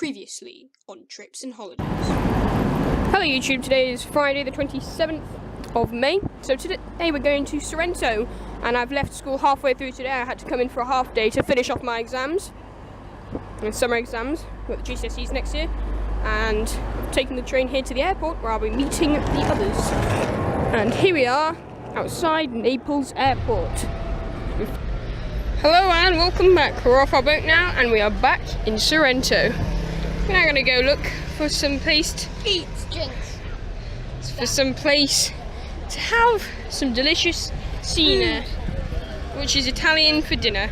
Previously on Trips and Holidays. Hello YouTube, today is Friday the 27th of May. So today we're going to Sorrento, and I've left school halfway through today. I had to come in for a half day to finish off my exams, and summer exams, with the GCSEs next year. And I've taken the train here to the airport where I'll be meeting the others. And here we are outside Naples Airport. Hello and welcome back. We're off our boat now and we are back in Sorrento. We're now going to go look for some place to eat, drinks. For some place to have some delicious cena, which is Italian for dinner.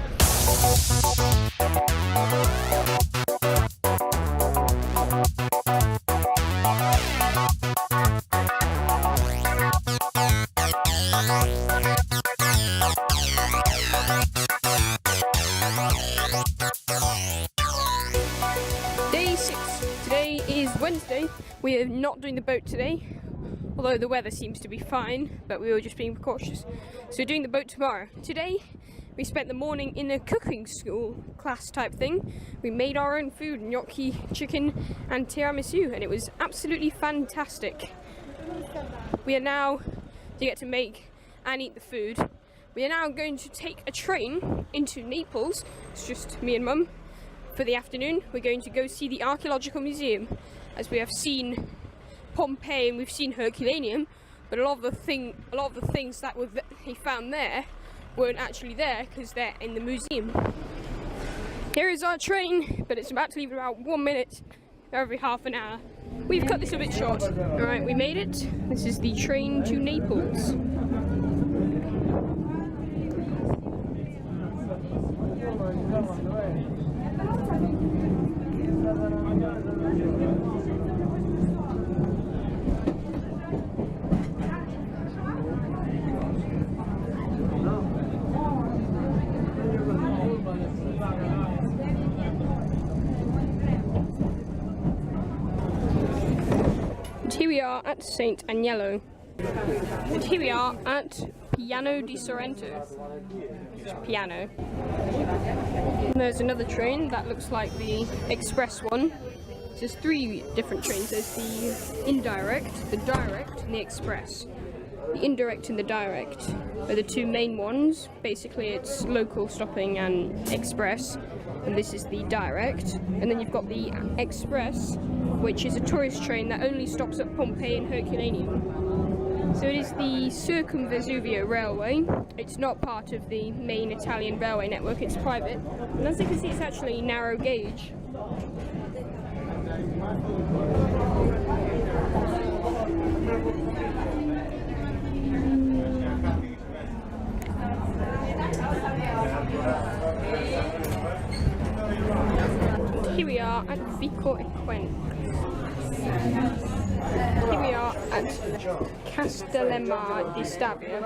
Day 6. Today is Wednesday. We are not doing the boat today, although the weather seems to be fine, but we were just being cautious. So we're doing the boat tomorrow. Today we spent the morning in a cooking school class type thing. We made our own food, gnocchi, chicken and tiramisu, and it was absolutely fantastic. We are now to get to make and eat the food. We are now going to take a train into Naples. It's just me and Mum. For the afternoon, we're going to go see the archaeological museum, as we have seen Pompeii and we've seen Herculaneum, but a lot of the things that he found there weren't actually there because they're in the museum. Here is our train, but it's about to leave in about 1 minute every half an hour. We've cut this a bit short. Alright, we made it. This is the train to Naples. And here we are at St. Agnello. And here we are at Piano di Sorrento. Piano. And there's another train that looks like the express one. There's 3 different trains. There's the indirect, the direct, and the express. The indirect and the direct are the 2 main ones. Basically it's local stopping and express, and this is the direct. And then you've got the express, which is a tourist train that only stops at Pompeii and Herculaneum. So it is the Circumvesuviana railway. It's not part of the main Italian railway network, it's private. And as you can see, it's actually narrow gauge. Here we are at Vico Equent. Here we are at Castellamare di Stabia,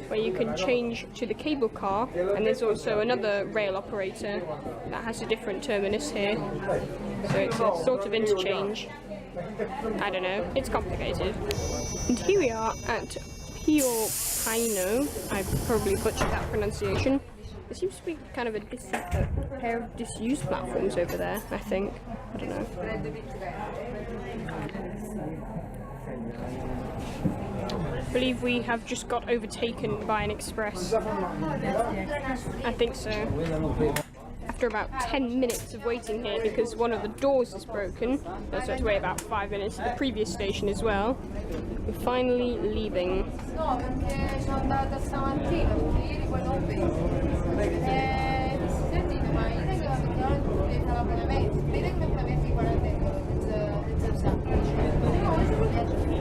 where you can change to the cable car, and there's also another rail operator that has a different terminus here. So it's a sort of interchange. I don't know, it's complicated. And here we are at Pio Paino. I probably butchered that pronunciation. There seems to be kind of a pair of disused platforms over there, I think. I don't know. I believe we have just got overtaken by an express. I think so. After about 10 minutes of waiting here because one of the doors is broken, so I had to wait about 5 minutes at the previous station as well. We're finally leaving.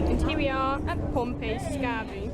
And here we are at Pompeii Scavi.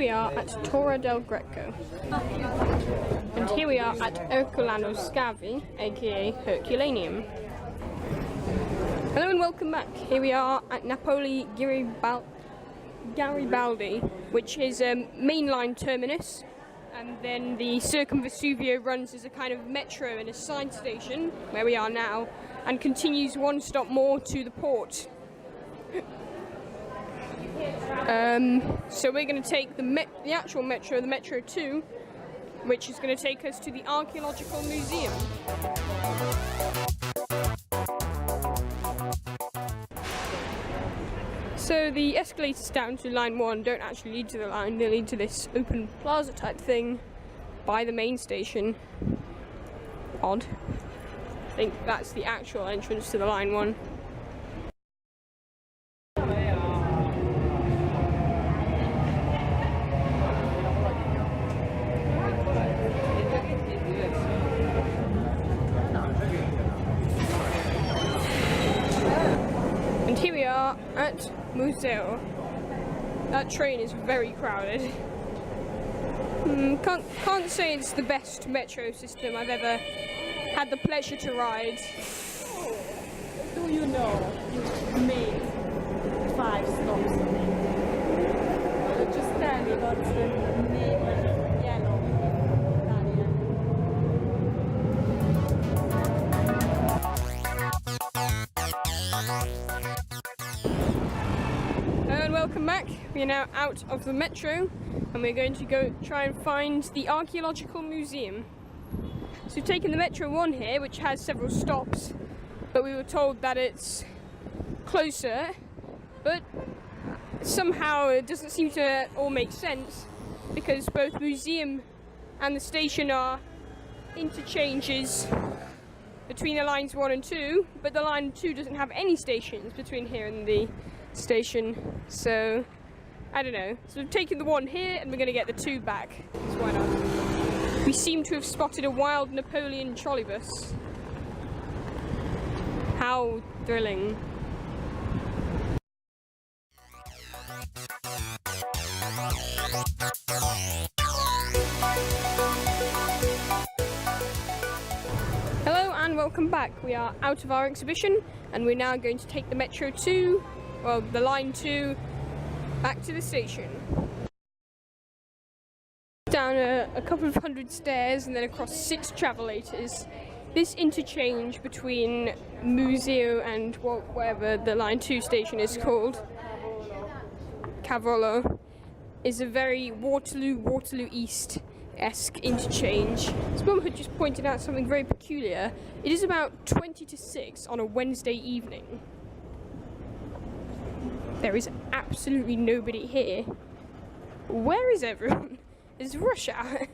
we are at Torre del Greco. And here we are at Ercolano Scavi, aka Herculaneum. Hello and welcome back. Here we are at Napoli Garibaldi, which is a mainline terminus, and then the Circumvesuvio runs as a kind of metro and a side station, where we are now, and continues one stop more to the port. So we're going to take the actual metro, the Metro 2, which is going to take us to the Archaeological Museum. So the escalators down to line 1 don't actually lead to the line, they lead to this open plaza type thing by the main station. Odd. I think that's the actual entrance to the line 1. And here we are at Museo. That train is very crowded. Can't say it's the best metro system I've ever had the pleasure to ride. Do you know you made 5 stops on it? Just tell me what's the name of yellow Italian. And welcome back. We are now out of the metro and we're going to go try and find the Archaeological Museum. So we've taken the Metro 1 here, which has several stops, but we were told that it's closer, but somehow it doesn't seem to all make sense, because both museum and the station are interchanges between the lines 1 and 2, but the line 2 doesn't have any stations between here and the station, so I don't know. So we've taken the 1 here and we're going to get the 2 back, so why not? We seem to have spotted a wild Napoleon trolleybus. How thrilling. Hello and welcome back. We are out of our exhibition and we're now going to take the Metro 2, well, the line 2, back to the station. Down a couple of hundred stairs and then across 6 travelators. This interchange between Museo and whatever the line 2 station is called, Cavolo, is a very Waterloo East-esque interchange. This mum had just pointed out something very peculiar. It is about 20 to 6 on a Wednesday evening. There is absolutely nobody here. Where is everyone? It's rush hour.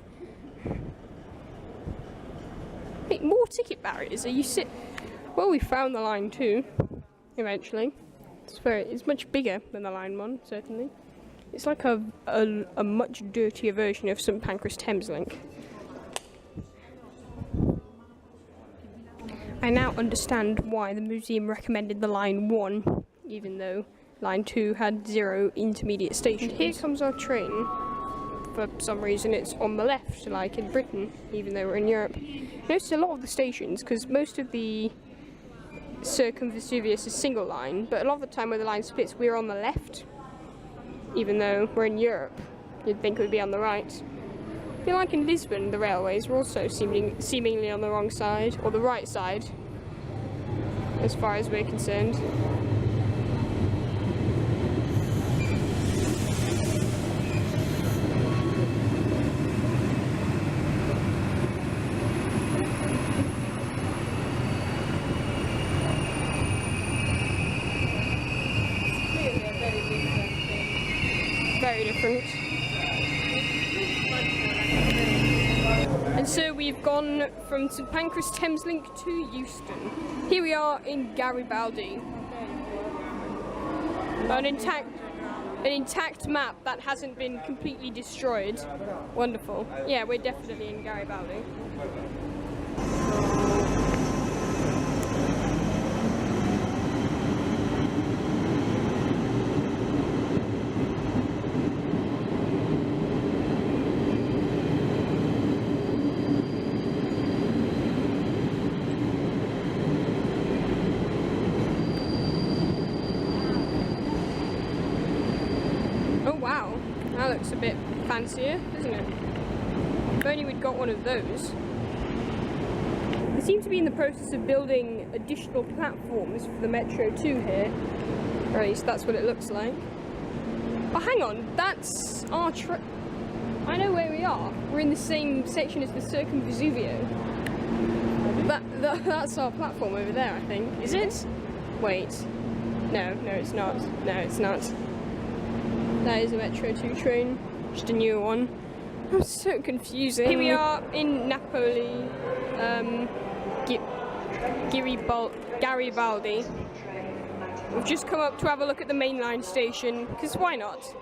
Wait, more ticket barriers. Are you Well, we found the line 2 eventually. It's much bigger than the line 1, certainly. It's like a much dirtier version of St Pancras Thameslink. I now understand why the museum recommended the line 1, even though line 2 had 0 intermediate stations. And here comes our train. For some reason it's on the left, like in Britain, even though we're in Europe. Notice a lot of the stations, because most of the Circumvesuvius is single line, but a lot of the time where the line splits, we're on the left, even though we're in Europe. You'd think it would be on the right. I feel like in Lisbon, the railways were also seemingly on the wrong side, or the right side, as far as we're concerned. Very different. And so we've gone from St Pancras Thameslink to Euston. Here we are in Garibaldi. An intact map that hasn't been completely destroyed. Wonderful. Yeah, we're definitely in Garibaldi. bit fancier, doesn't it? If only we'd got one of those. They seem to be in the process of building additional platforms for the Metro 2 here. Or at least that's what it looks like. Oh, hang on, that's our I know where we are. We're in the same section as the circumvesuvio. That's our platform over there, I think. Is it? Wait. No, it's not. No, it's not. That is a Metro 2 train. Just a newer one. I'm so confusing. Here we are in Napoli. Garibaldi. We've just come up to have a look at the mainline station, because why not?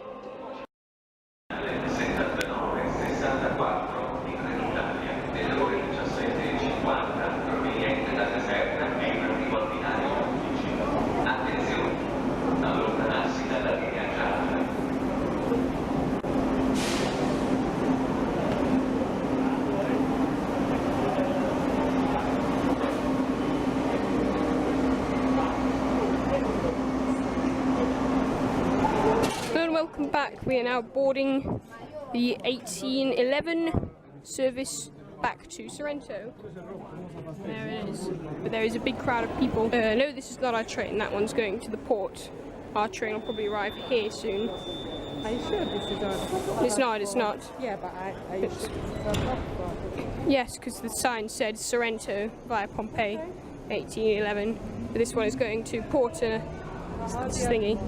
Welcome back. We are now boarding the 1811 service back to Sorrento. There it is. But there is a big crowd of people. No, this is not our train. That one's going to the port. Our train will probably arrive here soon. Are you sure this is our... It's not. Yeah, but are you sure this is our platform? Yes, because the sign said Sorrento via Pompeii, 1811. But this one is going to Porto, this thingy.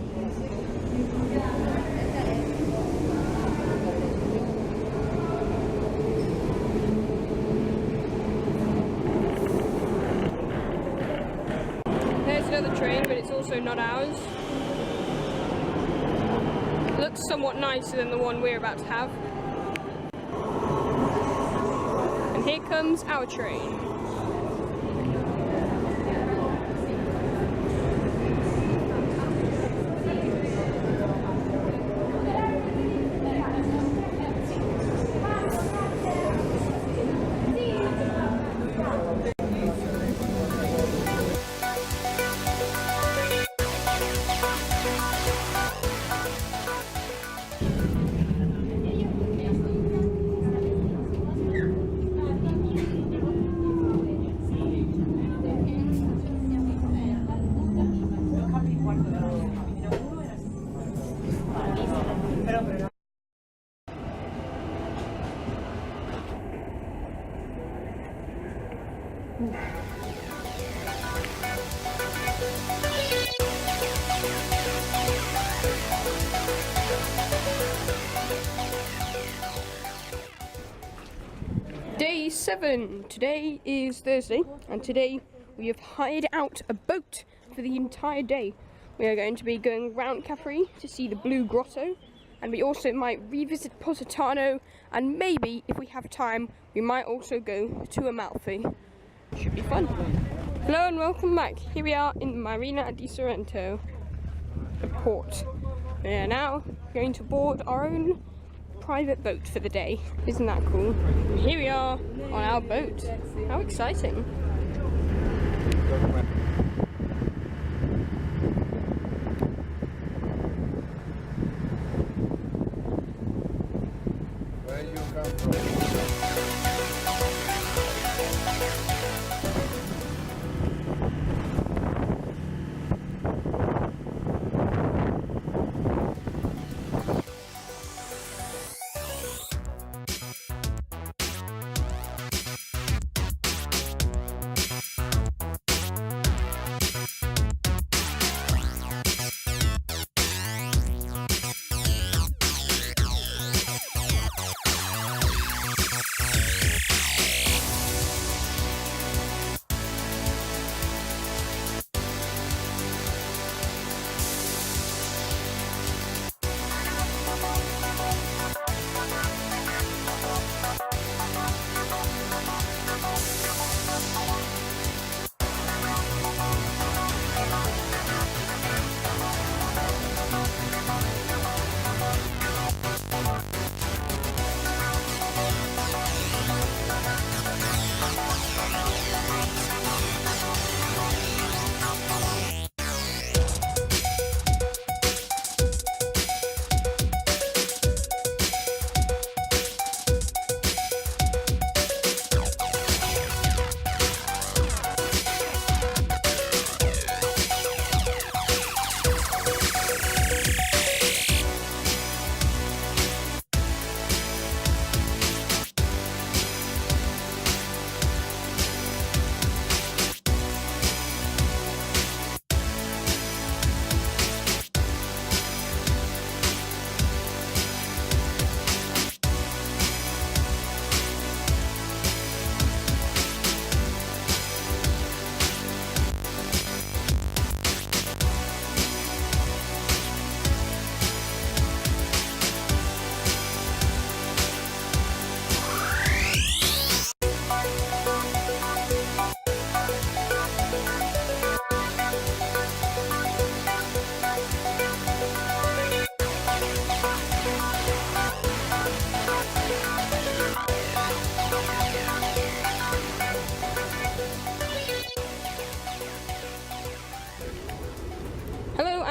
There's another train, but it's also not ours. It looks somewhat nicer than the one we're about to have. And here comes our train. Day 7. Today is Thursday, and today we have hired out a boat for the entire day. We are going to be going around Capri to see the Blue Grotto, and we also might revisit Positano, and maybe, if we have time, we might also go to Amalfi. Should be fun. Hello and welcome back. Here we are in Marina di Sorrento, the port. We are now going to board our own private boat for the day. Isn't that cool? Here we are on our boat. How exciting. Where you come from?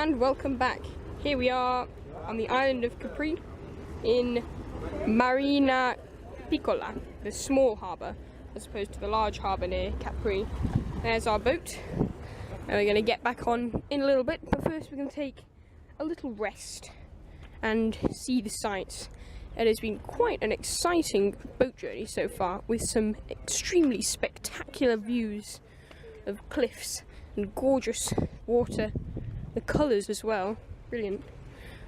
and welcome back. Here we are on the island of Capri in Marina Piccola, the small harbour, as opposed to the large harbour near Capri. There's our boat, and we're going to get back on in a little bit, but first we're going to take a little rest and see the sights. It has been quite an exciting boat journey so far, with some extremely spectacular views of cliffs and gorgeous water, the colours as well, brilliant.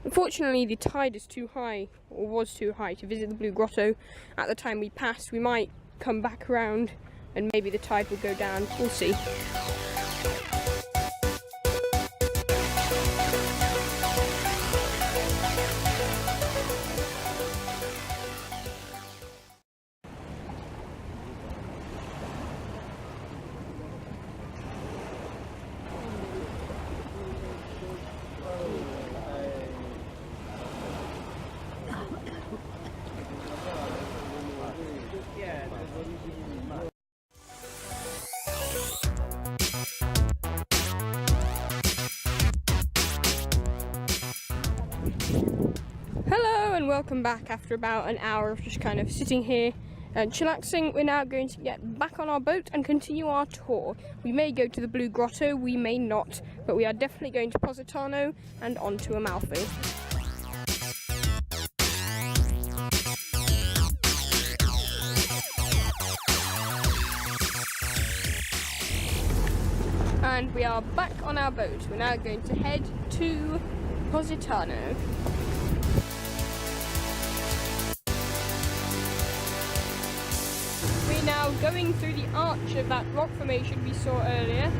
Unfortunately the tide is too high, or was too high, to visit the Blue Grotto at the time we passed. We might come back around and maybe the tide will go down, we'll see. Hello and welcome back after about an hour of just kind of sitting here and chillaxing. We're now going to get back on our boat and continue our tour. We may go to the Blue Grotto, we may not, but we are definitely going to Positano and on to Amalfi. And we are back on our boat. We're now going to head to Positano. We're now going through the arch of that rock formation we saw earlier.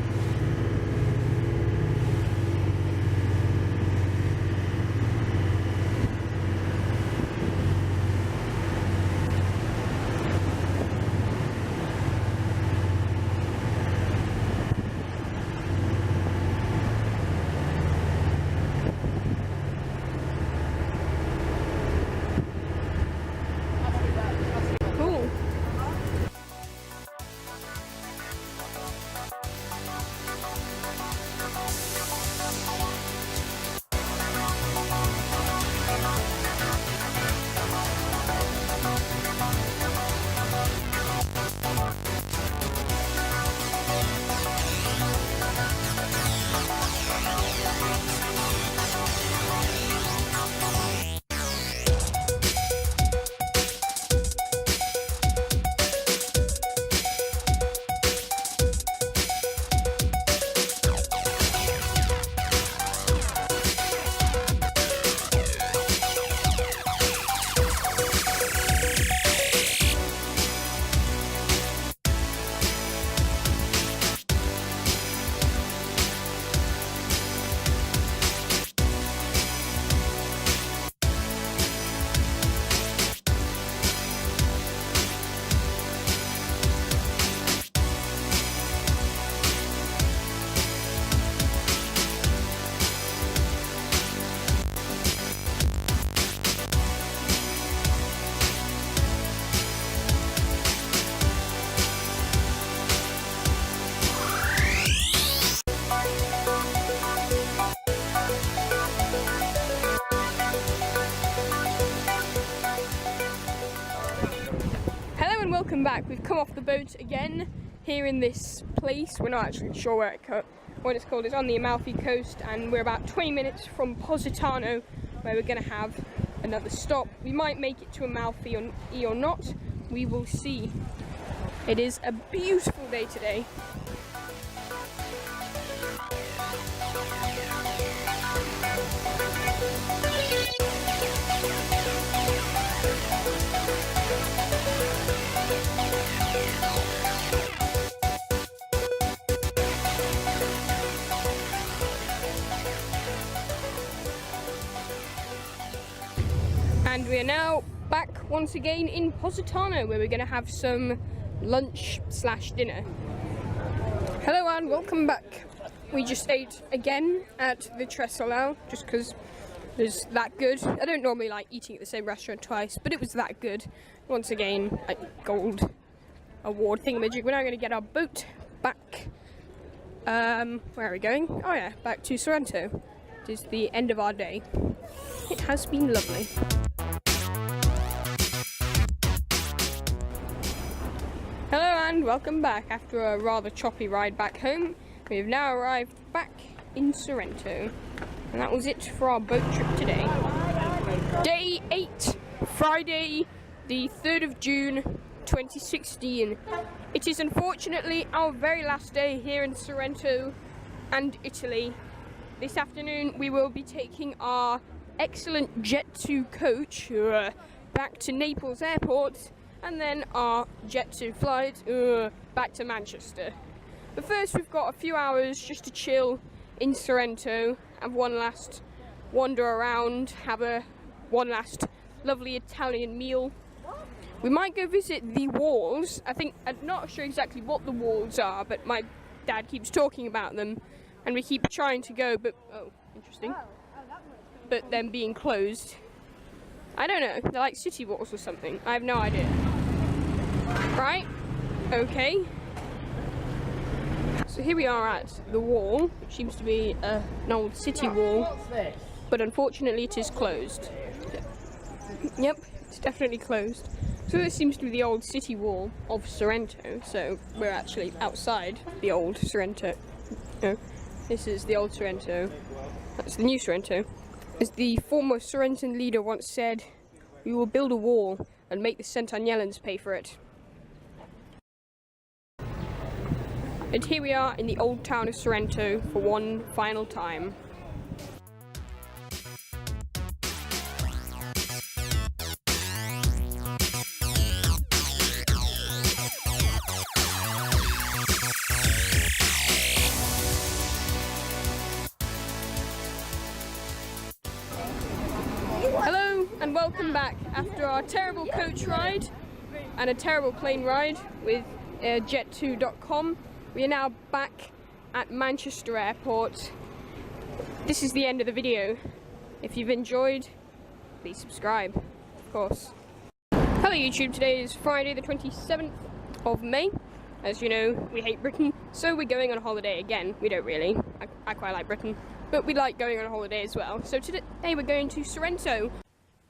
Welcome back. We've come off the boat again here in this place. We're not actually sure what it's called. It's on the Amalfi coast, and we're about 20 minutes from Positano, where we're going to have another stop. We might make it to Amalfi or not. We will see. It is a beautiful day today. And we are now back once again in Positano, where we're going to have some lunch/dinner. Hello and welcome back. We just ate again at the Tresolao, just because it was that good. I don't normally like eating at the same restaurant twice, but it was that good. Once again, gold award thingamajig. We're now going to get our boat back. Where are we going? Oh yeah, back to Sorrento. It is the end of our day. It has been lovely. Hello and welcome back. After a rather choppy ride back home, we have now arrived back in Sorrento. And that was it for our boat trip today. Day 8, Friday, the 3rd of June, 2016. It is unfortunately our very last day here in Sorrento and Italy. This afternoon we will be taking our excellent Jet2 coach back to Naples airport, and then our Jet2 flight back to Manchester. But first we've got a few hours just to chill in Sorrento, have one last wander around, have one last lovely Italian meal. We might go visit the walls. I'm not sure exactly what the walls are, but my dad keeps talking about them and we keep trying to go, but oh, interesting. But them being closed. I don't know, they're like city walls or something. I have no idea. Right, okay. So here we are at the wall, which seems to be an old city wall, but unfortunately it is closed. Yep, it's definitely closed. So this seems to be the old city wall of Sorrento, so we're actually outside the old Sorrento. No, this is the old Sorrento. That's the new Sorrento. As the former Sorrentan leader once said, "We will build a wall and make the Cent'Agnellans pay for it." And here we are in the old town of Sorrento for one final time. Hello and welcome back. After our terrible coach ride and a terrible plane ride with Jet2.com, we are now back at Manchester Airport. This is the end of the video. If you've enjoyed, please subscribe, of course. Hello YouTube, today is Friday the 27th of May. As you know, we hate Britain, so we're going on holiday again. We don't really. I quite like Britain, but we like going on holiday as well. So today we're going to Sorrento.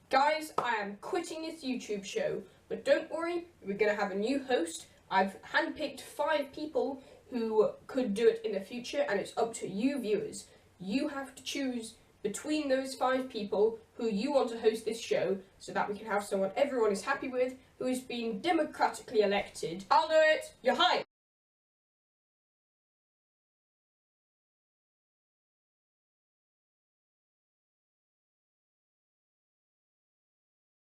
Guys, I am quitting this YouTube show, but don't worry, we're going to have a new host. I've handpicked 5 people who could do it in the future, and it's up to you viewers. You have to choose between those 5 people who you want to host this show, so that we can have someone everyone is happy with, who is being democratically elected. I'll do it! You're hired!